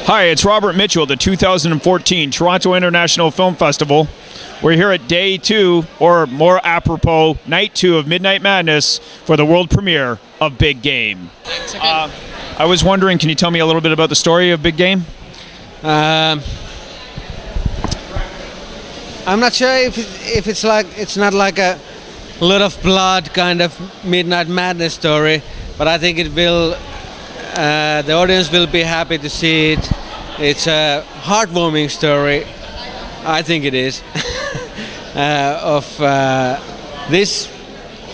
Hi, it's Robert Mitchell, the 2014 Toronto International Film Festival. We're here at day 2, or more apropos, night 2 of Midnight Madness for the world premiere of Big Game. Thanks again. I was wondering, can you tell me a little bit about the story of Big Game? I'm not sure if it's not like a lot of blood kind of Midnight Madness story, but I think it will. The audience will be happy to see it. It's a heartwarming story, I think it is, of this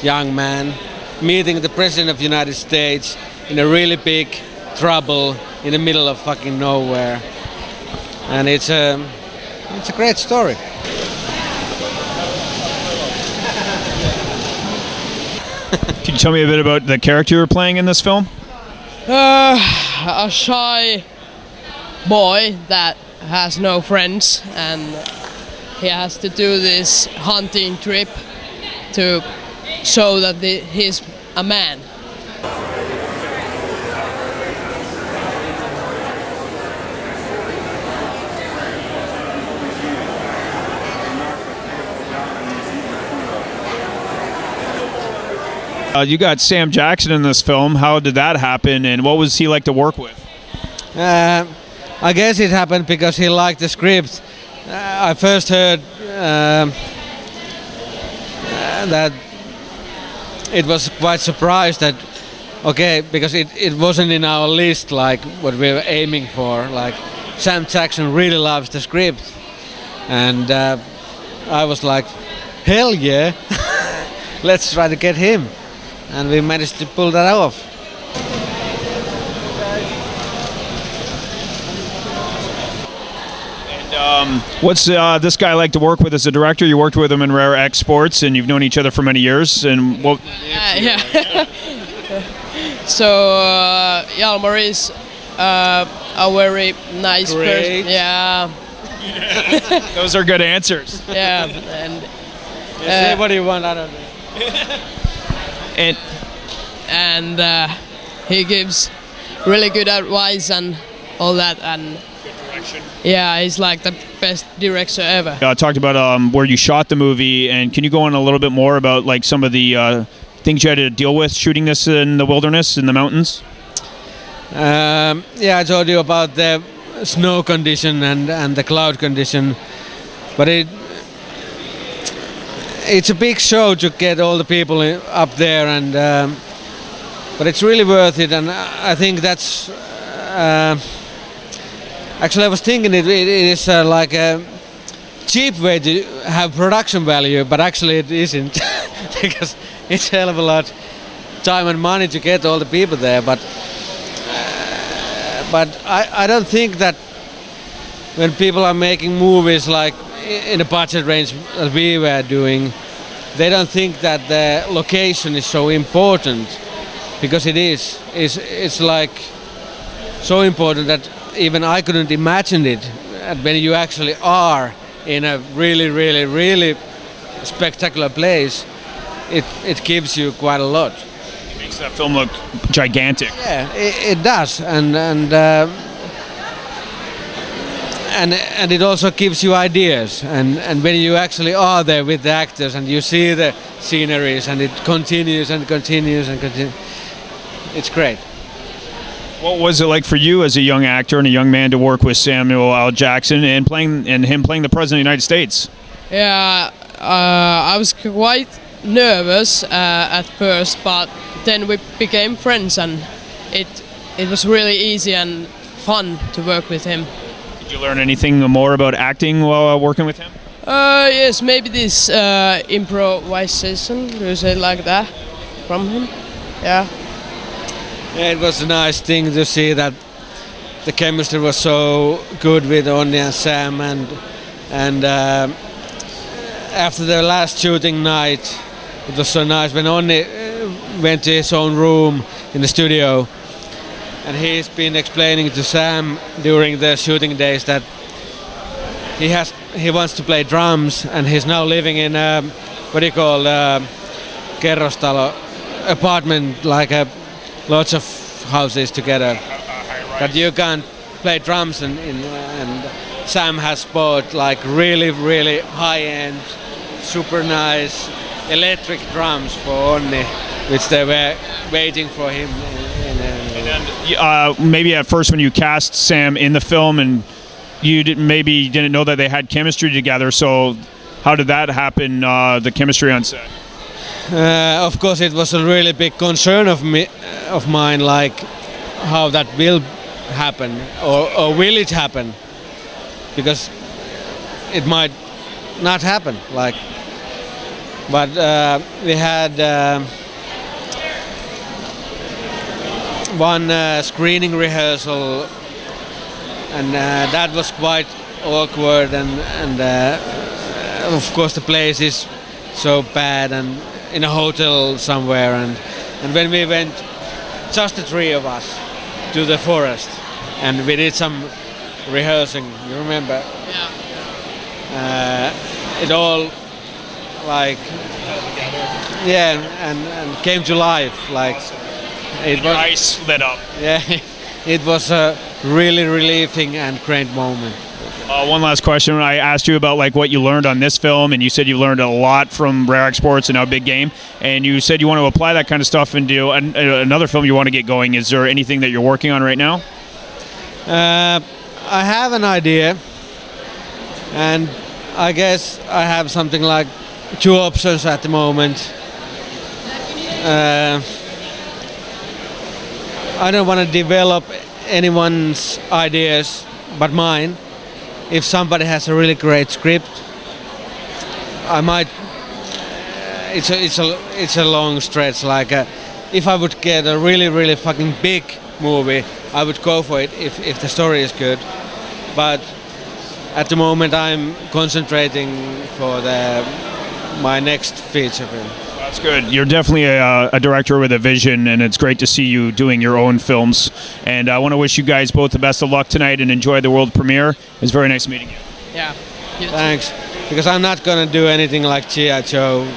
young man meeting the President of the United States in a really big trouble in the middle of fucking nowhere. And it's a great story. Can you tell me a bit about the character you're playing in this film? A shy boy that has no friends, and he has to do this hunting trip to show that he's a man. You got Sam Jackson in this film. How did that happen, and what was he like to work with? I guess it happened because he liked the script. I first heard that it was quite surprised that, okay, because it wasn't in our list like what we were aiming for. Like Sam Jackson really loves the script, and I was like, hell yeah, let's try to get him. And we managed to pull that off. And what's this guy like to work with as a director? You worked with him in Rare X Sports, and you've known each other for many years. And what? Yeah. So Jalmari is a very nice person. Yeah. Those are good answers. Yeah, and say what you want, I don't know. And he gives really good advice and all that, and Good direction. yeah, he's like the best director ever. Talked about where you shot the movie, and can you go on a little bit more about like some of the things you had to deal with shooting this in the wilderness, in the mountains? Yeah, I told you about the snow condition and the cloud condition, but it's a big show to get all the people up there, and but it's really worth it. And I think that's actually I was thinking it is like a cheap way to have production value, but actually it isn't because it's a hell of a lot time and money to get all the people there. But I don't think that when people are making movies like in the budget range that we were doing, they don't think that the location is so important, because it is. It's like so important that even I couldn't imagine it. When you actually are in a really, really, really spectacular place, it gives you quite a lot. It makes that film look gigantic. Yeah, it does, and it also gives you ideas, and when you actually are there with the actors and you see the sceneries and it continues and continues and continues, it's great. What was it like for you as a young actor and a young man to work with Samuel L. Jackson and him playing the President of the United States? Yeah, I was quite nervous at first, but then we became friends, and it was really easy and fun to work with him. Did you learn anything more about acting while working with him? Yes, maybe this improvisation, do you say it like that, from him? Yeah. Yeah, it was a nice thing to see that the chemistry was so good with Onni and Sam, and after the last shooting night, it was so nice when Onni went to his own room in the studio, and he's been explaining to Sam during the shooting days that he wants to play drums, and he's now living in what do you call kerrostalo apartment, like lots of houses together. But you play drums, and Sam has bought like really high-end, super nice electric drums for Onni, which they were waiting for him. Maybe at first when you cast Sam in the film, and you didn't know that they had chemistry together. So how did that happen? The chemistry on set. Of course, it was a really big concern of mine, like how that will happen, or will it happen? Because it might not happen. Like, but we had one screening rehearsal, and that was quite awkward, and of course the place is so bad, and in a hotel somewhere, and when we went, just the three of us, to the forest, and we did some rehearsing, you remember? Yeah. It all like, yeah, and came to life, like it Your was, eyes lit up. yeah, it was a really relieving and great moment. One last question. I asked you about like what you learned on this film, and you said you learned a lot from Rare Exports and now Big Game, and you said you want to apply that kind of stuff into another film you want to get going. Is there anything that you're working on right now? I have an idea, and I guess I have something like 2 options at the moment. I don't want to develop anyone's ideas but mine. If somebody has a really great script, I might. It's a long stretch. Like if I would get a really fucking big movie, I would go for it if the story is good. But at the moment, I'm concentrating for my next feature film. That's good. You're definitely a director with a vision, and it's great to see you doing your own films. And I want to wish you guys both the best of luck tonight and enjoy the world premiere. It's very nice meeting you. Yeah. Thanks. Because I'm not gonna do anything like G.I. Joe